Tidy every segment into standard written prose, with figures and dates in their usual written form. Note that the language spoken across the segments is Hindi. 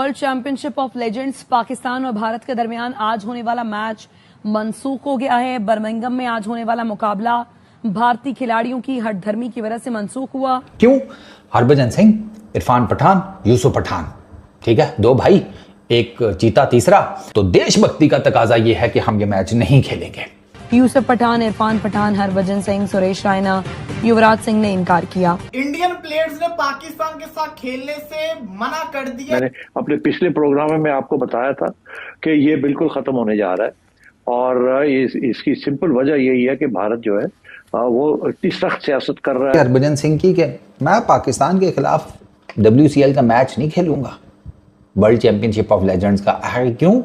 World championship of legends Pakistan और भारत के दरमियान आज होने वाला मैच मनसूख हो गया है। बर्मिंघम में आज होने वाला मुकाबला भारतीय खिलाड़ियों की हठधर्मी की वजह से मनसूख हुआ। क्यों? हरभजन सिंह, इरफान पठान, यूसुफ पठान, ठीक है, दो भाई, एक चीता तीसरा। तो देशभक्ति का तकाजा यह है कि हम ये मैच नहीं खेलेंगे। यूसुफ पठान, इरफान पठान, हरभजन सिंह, सुरेश रैना, युवराज सिंह ने इनकार किया। इंडियन प्लेयर्स ने पाकिस्तान के साथ खेलने से मना कर दिया। मैंने अपने पिछले प्रोग्राम में मैं आपको बताया था कि ये बिल्कुल खत्म होने जा रहा है और इसकी सिंपल वजह यही है कि भारत जो है वो इतनी सख्त सियासत कर रहा है। हरभजन सिंह की कि मैं पाकिस्तान के खिलाफ WCL का मैच नहीं खेलूंगा, वर्ल्ड चैंपियनशिप ऑफ लेजेंड्स का। क्यों?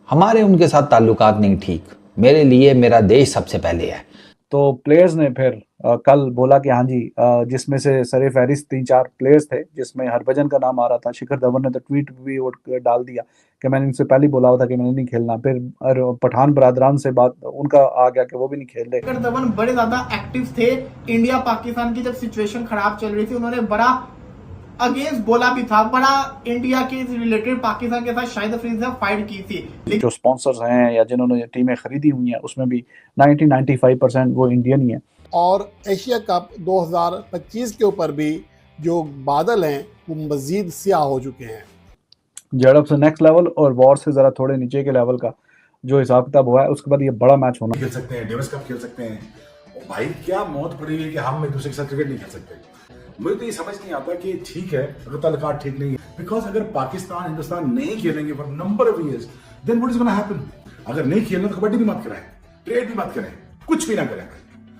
हमारे उनके साथ ताल्लुकात नहीं ठीक। मेरे लिए मेरा देश सबसे पहले है। तो प्लेयर्स ने फिर कल बोला कि हाँ जी, जिसमें से सरे फहरिस्त 3-4 प्लेयर्स थे, जिसमें हरभजन का नाम आ रहा था। शिखर धवन ने तो ट्वीट भी डाल दिया कि मैंने इनसे पहले बोला हुआ था कि मैंने नहीं खेलना। फिर पठान बरादरान से बात उनका आ गया कि वो भी नहीं खेल रहे। शिखर धवन बड़े ज्यादा एक्टिव थे। इंडिया पाकिस्तान की जब सिचुएशन खराब चल रही थी, उन्होंने बड़ा अगेंस्ट बोला भी था, बड़ा इंडिया के रिलेटेड पाकिस्तान के साथ शाहिद अफरीदी से फाइट की थी। जो स्पॉन्सर्स हैं या जिन्होंने टीमें खरीदी हुई हैं, उसमें भी 90-95% वो इंडियन ही हैं। और एशिया कप 2025 के ऊपर भी जो बादल हैं वो मजीद स्याह हो चुके हैं। झड़प से नेक्स्ट लेवल और वॉर से जरा थोड़े नीचे के लेवल का जो हिसाब किताब हुआ है, उसके बाद ये बड़ा मैच होना। खेल सकते हैं, डेविस कप खेल सकते हैं। और भाई क्या मौत पड़ी हुई कि हम एक दूसरे के साथ क्रिकेट नहीं खेल सकते। मुझे तो ये समझ नहीं आता कि ठीक है, अगर ताल्लुकात ठीक नहीं है, बिकॉज अगर पाकिस्तान हिंदुस्तान नहीं खेलेंगे for number of years, then what is gonna happen? अगर नहीं खेलना तो कबड्डी भी मत कराएं, ट्रेड भी मत करें, कुछ भी ना करें।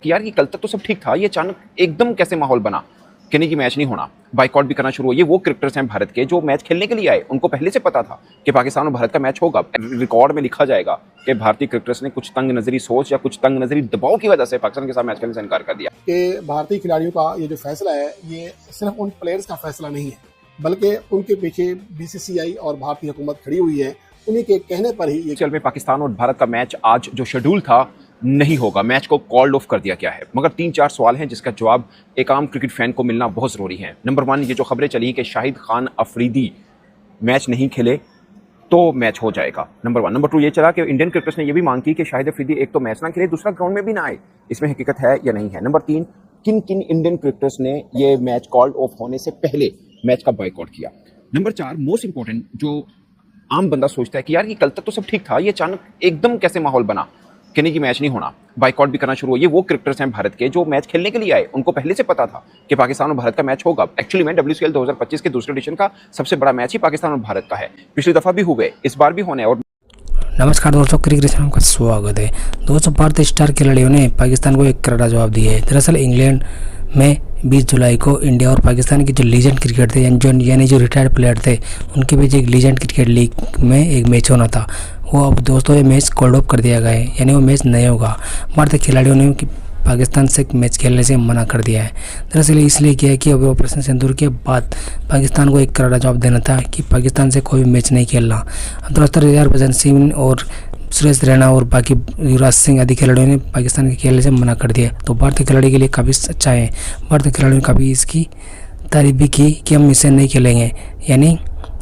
कि यार ये कल तक तो सब ठीक था, ये अचानक एकदम कैसे माहौल बना कि नहीं, कि मैच नहीं होना, बाइकआउट भी करना शुरू हुआ। ये वो क्रिकेटर्स हैं भारत के जो मैच खेलने के लिए आए, उनको पहले से पता था कि पाकिस्तान और भारत का मैच होगा। रिकॉर्ड में लिखा जाएगा कि भारतीय क्रिकेटर्स ने कुछ तंग नजरी सोच या कुछ तंग नजरी दबाव की वजह से पाकिस्तान के साथ मैच खेलने से इनकार कर दिया। कि भारतीय खिलाड़ियों का ये जो फैसला है, ये सिर्फ उन प्लेयर्स का फैसला नहीं है, बल्कि उनके पीछे BCCI और भारतीय हुकूमत खड़ी हुई है। उन्हीं के कहने पर ही ये चल में पाकिस्तान और भारत का मैच आज जो शेड्यूल था नहीं होगा, मैच को कॉल्ड ऑफ कर दिया गया है। मगर 3-4 सवाल हैं जिसका जवाब एक आम क्रिकेट फैन को मिलना बहुत ज़रूरी है। नंबर 1, ये जो खबरें चली कि शाहिद खान अफरीदी मैच नहीं खेले तो मैच हो जाएगा, नंबर 1। नंबर 2, ये चला कि इंडियन क्रिकेटर्स ने ये भी मांग की कि शाहिद अफरीदी एक तो मैच ना खेले, दूसरा ग्राउंड में भी ना आए। इसमें हकीकत है या नहीं है? नंबर 3, किन किन इंडियन क्रिकेटर्स ने ये मैच कॉल्ड ऑफ होने से पहले मैच का बॉयकॉट किया? नंबर 4, मोस्ट इंपॉर्टेंट, जो आम बंदा सोचता है कि यार ये कल तक तो सब ठीक था, ये अचानक एकदम कैसे माहौल बना कि नहीं, कि मैच नहीं होना, बाइकआउट भी करना शुरू हुआ। ये वो क्रिकेटर्स हैं भारत के जो मैच खेलने के लिए आए, उनको पहले से पता था कि पाकिस्तान और भारत का मैच होगा। एक्चुअली में WCL 2025 के दूसरे एडिशन का सबसे बड़ा मैच ही पाकिस्तान और भारत का है। पिछली दफा भी हुए, इस बार भी होने। और नमस्कार दोस्तों, क्रिकेट चैनल का स्वागत है। दोस्तों, भारतीय स्टार खिलाड़ियों ने पाकिस्तान को एक करारा जवाब दिया है। दरअसल इंग्लैंड में 20 जुलाई को इंडिया और पाकिस्तान के जो लीजेंड क्रिकेट थे, यानी जो रिटायर्ड प्लेयर थे, उनके बीच एक लीजेंड क्रिकेट लीग में एक मैच होना था। वो अब दोस्तों ये मैच कॉल्ड ऑफ कर दिया गया है, यानी वो मैच नहीं होगा। भारतीय खिलाड़ियों ने पाकिस्तान से मैच खेलने से मना कर दिया है। दरअसल इसलिए किया है कि अब ऑपरेशन सिंदूर के बाद पाकिस्तान को एक करारा जवाब देना था कि पाकिस्तान से कोई मैच नहीं खेलना। दोस्तों, हरभजन सिंह और सुरेश रैना और बाकी युवराज सिंह आदि खिलाड़ियों ने पाकिस्तान के खेलने से मना कर दिया। तो भारतीय खिलाड़ी के लिए काफ़ी अच्छा है। भारतीय खिलाड़ियों ने काफ़ी इसकी तारीफ भी की कि हम इससे नहीं खेलेंगे, यानी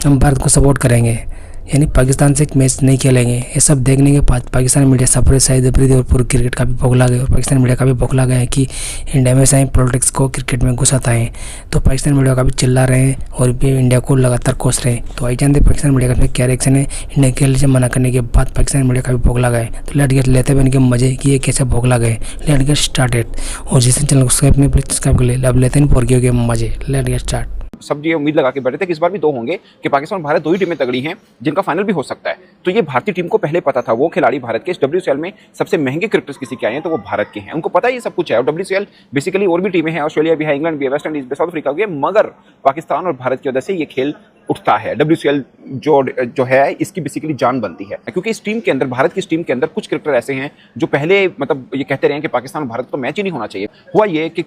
हम भारत को सपोर्ट करेंगे, यानी पाकिस्तान से एक मैच नहीं खेलेंगे। ये सब देखने के बाद पाकिस्तान मीडिया सफर शाहिद अफरीदी और पूरी क्रिकेट का भी बौखला गया और पाकिस्तान मीडिया का भी बौखला गया है कि इंडिया में से पॉलिटिक्स को क्रिकेट में घुसाता है। तो पाकिस्तान मीडिया का भी चिल्ला रहे हैं और भी इंडिया को लगातार कोस रहे हैं। तो आई जानते पाकिस्तान मीडिया का क्या रिएक्शन है इंडिया के खेलने से मना करने के बाद पाकिस्तान मीडिया का भी बौखला गए। तो लेट गेट लेते हुए इनके मजे कि ये कैसे बौखला गए। Let get started. और जिस चैनल को सब्सक्राइब नहीं प्लीज सब्सक्राइब कर ले, अब लेते हैं पोर्गियों के मजे। Let get start. सब ये उम्मीद लगा के बैठे थे कि इस बार भी 2 होंगे, कि पाकिस्तान और भारत 2 ही टीमें तगड़ी हैं जिनका फाइनल भी हो सकता है। तो ये भारतीय टीम को पहले पता था। वो खिलाड़ी भारत के इस WCL में सबसे महंगे क्रिकेटर्स किसी के आए हैं तो वो भारत के हैं, उनको पता है ये सब कुछ है। और WCL बेसिकली और भी टीमें हैं, ऑस्ट्रेलिया भी है, इंग्लैंड भी है, वेस्ट इंडीज भी, साउथ अफ्रीका भी है, मगर पाकिस्तान और भारत की वजह से ये खेल उठता है। WCL जो है इसकी बेसिकली जान बनती है, क्योंकि इस टीम के अंदर, भारत की इस टीम के अंदर कुछ क्रिकेटर ऐसे हैं जो पहले मतलब ये कहते रहे हैं कि पाकिस्तान और भारत को मैच ही नहीं होना चाहिए। हुआ ये कि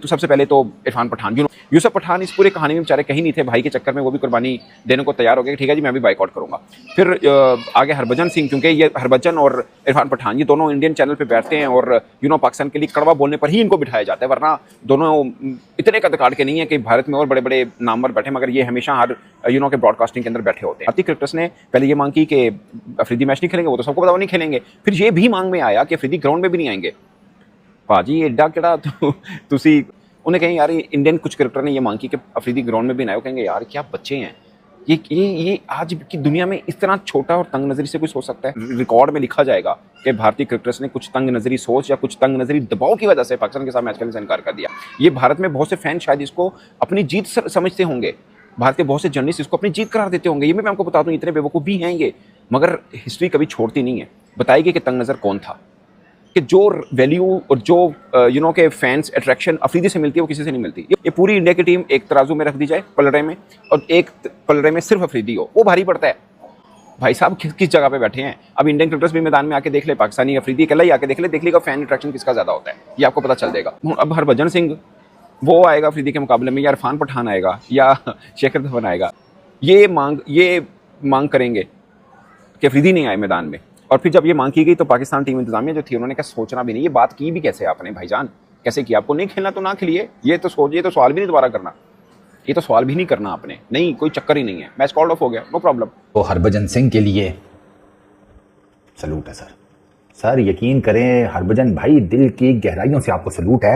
सबसे पहले तो इरफान पठान, यूसुफ पठान इस पूरी कहानी में बेचारे कहीं नहीं थे। भाई के चक्कर में वो भी कुर्बानी देने को तैयार हो गए, ठीक है जी मैं भी बाइकआउट करूंगा। फिर आगे हरभजन सिंह, क्योंकि ये हरभजन और इरफान पठान ये दोनों इंडियन चैनल पे बैठते हैं और पाकिस्तान के लिए कड़वा बोलने पर ही इनको बिठाया जाता है, वरना दोनों इतने कद काट के नहीं है कि भारत में और बड़े बड़े नामवर बैठे, मगर ये हमेशा हर के ब्रॉडकास्टिंग मीटिंग के अंदर बैठे होते हैं। भारतीय क्रिकेटर्स ने पहले ये मांग की कि अफरीदी मैच नहीं खेलेंगे, वो तो सबको पता वो नहीं खेलेंगे। फिर ये भी मांग में आया कि अफरीदी ग्राउंड में भी नहीं आएंगे। भाजी एडा केड़ा तुसी उन्हें कहें यार इंडियन कुछ क्रिकेटर ने ये मांग की कि अफरीदी ग्राउंड में भी ना आए, कहेंगे यार क्या बच्चे हैं ये आज की दुनिया में इस तरह छोटा और तंग नजरी से कोई सोच सकता है? रिकॉर्ड में लिखा जाएगा कि भारतीय क्रिकेटर्स ने कुछ तंग नजरी सोच या कुछ तंग नजरी दबाव की वजह से पाकिस्तान के साथ मैच खेलने से इनकार कर दिया। ये भारत में बहुत से फैन शायद इसको अपनी जीत समझते होंगे, भारत के बहुत से जर्नलिस्ट इसको अपनी जीत करार देते होंगे। ये मैं आपको बता दूं, इतने बेवकूफ़ भी हैं ये, मगर हिस्ट्री कभी छोड़ती नहीं है। बताएगी कि तंग नजर कौन था, कि जो वैल्यू और जो के फैंस अट्रैक्शन अफरीदी से मिलती है वो किसी से नहीं मिलती। ये पूरी इंडिया की टीम एक तराजू में रख दी जाए पलड़े में, और एक पलड़े में सिर्फ अफरीदी हो, वो भारी पड़ता है। भाई साहब किस जगह पे बैठे हैं? अब इंडियन क्रिकेटर्स भी मैदान में आके देख ले, पाकिस्तानी अफरीदी अकेला ही आके देख लेगा फैन अट्रैक्शन किसका ज्यादा होता है, ये आपको पता चल जाएगा। अब हरभजन सिंह वो आएगा अफरीदी के मुकाबले में, या इरफान पठान आएगा या शेखर धवन आएगा, ये मांग करेंगे कि अफरीदी नहीं आए मैदान में। और फिर जब ये मांग की गई तो पाकिस्तान टीम इंतजामिया जो थी उन्होंने क्या सोचना भी नहीं, ये बात की भी कैसे आपने भाईजान, कैसे किया? आपको नहीं खेलना तो ना खेलिए, ये तो सवाल भी नहीं दोबारा करना, ये तो सवाल भी नहीं करना आपने, नहीं कोई चक्कर ही नहीं है, मैच कॉल्ड ऑफ हो गया, नो प्रॉब्लम। तो हरभजन सिंह के लिए सलूट है सर, यकीन करें हरभजन भाई, दिल की गहराइयों से आपको सलूट है।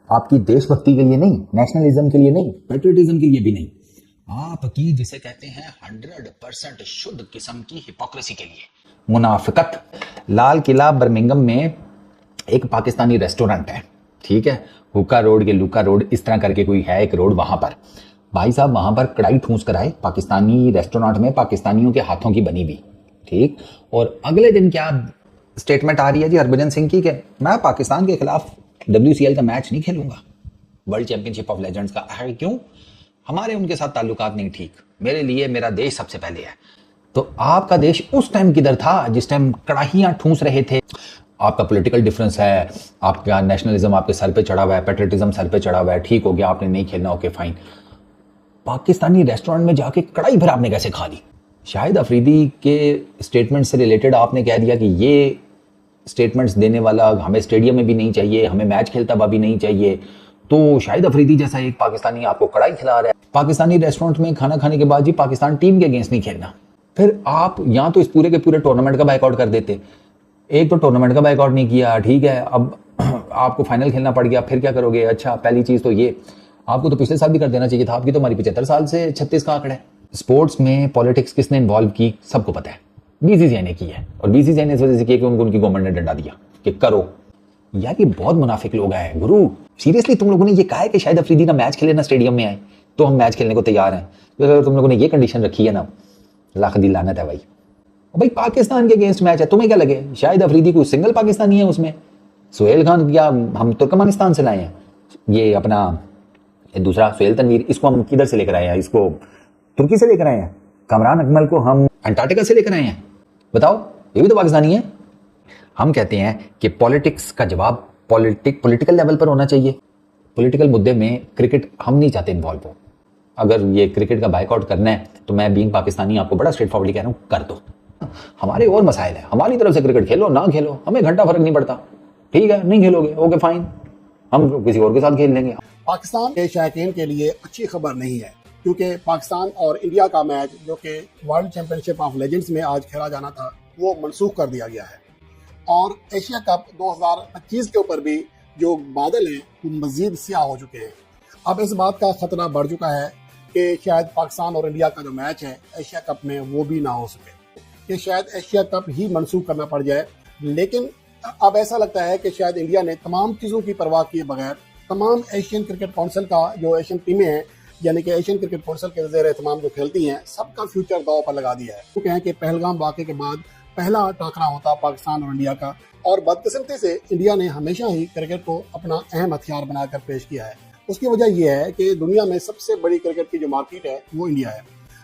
आपकी देशभक्ति के लिए नहीं, नेशनलिज्म के लिए नहीं, पेट्रियटिज्म के लिए भी नहीं, आपकी जिसे कहते हैं 100% शुद्ध किस्म की हिपोक्रेसी के लिए। मुनाफिकत। लाल किला बर्मिंघम में एक पाकिस्तानी रेस्टोरेंट है, ठीक है, हुक्का रोड के लुका रोड इस तरह करके कोई है एक रोड, वहां पर भाई साहब वहां पर कढ़ाई ठूंस कर आए पाकिस्तानी रेस्टोरेंट में, पाकिस्तानियों के हाथों की बनी हुई, ठीक। और अगले दिन क्या स्टेटमेंट आ रही है जी हरभजन सिंह की, कि मैं पाकिस्तान के खिलाफ WCL का मैच नहीं खेलूंगा, वर्ल्ड चैंपियनशिप ऑफ लेजेंड्स का। क्यों? हमारे उनके साथ ताल्लुकात नहीं ठीक, मेरे लिए मेरा देश सबसे पहले है। तो आपका देश उस टाइम किधर था जिस टाइम कड़ाहियां ठूंस रहे थे? आपका पॉलिटिकल डिफरेंस है, आपका नेशनलिज्म आपके सर पे चढ़ा हुआ है, पेट्रियटिज्म सर पे चढ़ा हुआ है, ठीक हो गया, आपने नहीं खेलना, ओके फाइन। पाकिस्तानी रेस्टोरेंट में जाके कड़ाई भर आपने कैसे खा ली? शाहिद अफरीदी के स्टेटमेंट से रिलेटेड आपने कह दिया कि ये स्टेटमेंट्स देने वाला हमें स्टेडियम में भी नहीं चाहिए, हमें मैच खेलता हुआ भी नहीं चाहिए। तो शाहिद अफरीदी जैसा एक पाकिस्तानी आपको कड़ाई खिला रहा है, पाकिस्तानी रेस्टोरेंट में खाना खाने के बाद जी पाकिस्तान टीम के अगेंस्ट नहीं खेलना। फिर आप या तो इस पूरे के पूरे टूर्नामेंट का बाइकआउट कर देते, एक तो टूर्नामेंट का बाइकआउट नहीं किया, ठीक है, अब आपको फाइनल खेलना पड़ गया, फिर क्या करोगे? अच्छा, पहली चीज तो ये, आपको तो पिछले साल भी कर देना चाहिए था, आपकी तो हमारी 75 साल से 36 का आंकड़ा है। स्पोर्ट्स में पॉलिटिक्स किसने इन्वॉल्व की सबको पता है, BCCI ने की है, और BCCI ने इस वजह से किया कि उनको उनकी गवर्नमेंट ने डंडा दिया कि करो। यार ये बहुत मुनाफिक लोग हैं गुरु, सीरियसली तुम लोगों ने ये कहा है कि शायद अफरीदी ना मैच खेले ना स्टेडियम में आए तो हम मैच खेलने को तैयार हैं। तो अगर तुम लोगों ने ये कंडीशन रखी है ना, लाख दी लानत है भाई पाकिस्तान के अगेंस्ट मैच है, तुम्हें क्या लगे शायद अफरीदी कोई सिंगल पाकिस्तानी है उसमें? सुहेल खान क्या हम तुर्कमेनिस्तान से लाए हैं? ये अपना दूसरा सुहेल तनवीर, इसको हम किधर से लेकर आए हैं? इसको तुर्की से लेकर आए हैं। कमरान अकमल को हम अंटार्कटिका से लेकर आए हैं। बताओ, ये भी तो पाकिस्तानी है। हम कहते हैं कि पॉलिटिक्स का जवाब पॉलिटिकल लेवल पर होना चाहिए। पॉलिटिकल मुद्दे में क्रिकेट हम नहीं चाहते इन्वॉल्व हो। अगर ये क्रिकेट का बाइकआउट करना है तो मैं बीइंग पाकिस्तानी आपको बड़ा स्ट्रेट फॉरवर्ड कह रहा हूँ, कर दो। हमारे और मसाइल है, हमारी तरफ से क्रिकेट खेलो ना खेलो हमें घंटा फर्क नहीं पड़ता, ठीक है, नहीं खेलोगे ओके फाइन, हम किसी और के साथ खेल लेंगे। पाकिस्तान के शायकीन के लिए अच्छी खबर नहीं है, क्योंकि पाकिस्तान और इंडिया का मैच जो कि वर्ल्ड चैंपियनशिप ऑफ लेजेंड्स में आज खेला जाना था वो मनसूख कर दिया गया है। और एशिया कप 2025 के ऊपर भी जो बादल हैं वो मजीद स्याह हो चुके हैं। अब इस बात का खतरा बढ़ चुका है कि शायद पाकिस्तान और इंडिया का जो मैच है एशिया कप में वो भी ना हो सके, कि शायद एशिया कप ही मनसूख करना पड़ जाए। लेकिन अब ऐसा लगता है कि शायद इंडिया ने तमाम चीज़ों की परवाह किए बगैर तमाम एशियन क्रिकेट काउंसिल का जो एशियन टीमें हैं, यानी कि एशियन क्रिकेट काउंसिल के ज़ेर एहतमाम जो खेलती हैं, सबका फ्यूचर दाव पर लगा दिया है। क्योंकि कि पहलगाम वाक़े के बाद पहला टाकरा होता पाकिस्तान और इंडिया का, और बदकिस्मती से इंडिया ने हमेशा ही क्रिकेट को अपना अहम हथियार बनाकर पेश किया है। उसकी वजह यह है कि दुनिया में सबसे बड़ी क्रिकेट की जो मार्केट है वो इंडिया है।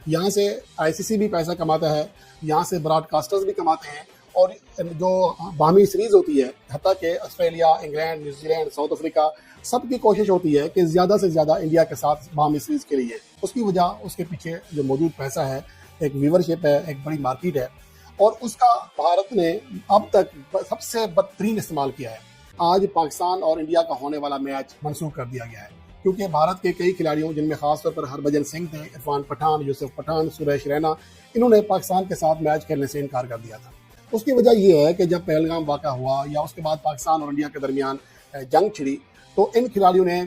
यहाँ से ICC भी पैसा कमाता है, यहाँ से ब्रॉडकास्टर्स भी कमाते हैं, और जो बाहमी सीरीज होती है, हत्ता कि Australia, England, New Zealand, south Africa, सबकी कोशिश होती है कि ज़्यादा से ज़्यादा इंडिया के साथ बाहमी सीरीज के लिए। उसकी वजह उसके पीछे जो मौजूद पैसा है, एक व्यूवरशिप है, एक बड़ी मार्केट है, और उसका भारत ने अब तक सबसे बदतरीन इस्तेमाल किया है। आज पाकिस्तान और इंडिया का होने वाला मैच मनसूख कर दिया गया है। क्योंकि भारत के कई खिलाड़ियों जिनमें खासतौर पर हरभजन सिंह थे, इरफान पठान, यूसुफ पठान, सुरेश रैना, इन्होंने पाकिस्तान के साथ मैच खेलने से इनकार कर दिया था। उसकी वजह यह है कि जब पहलगाम वाक़ा हुआ या उसके बाद पाकिस्तान और इंडिया के दरमियान जंग छिड़ी तो इन खिलाड़ियों ने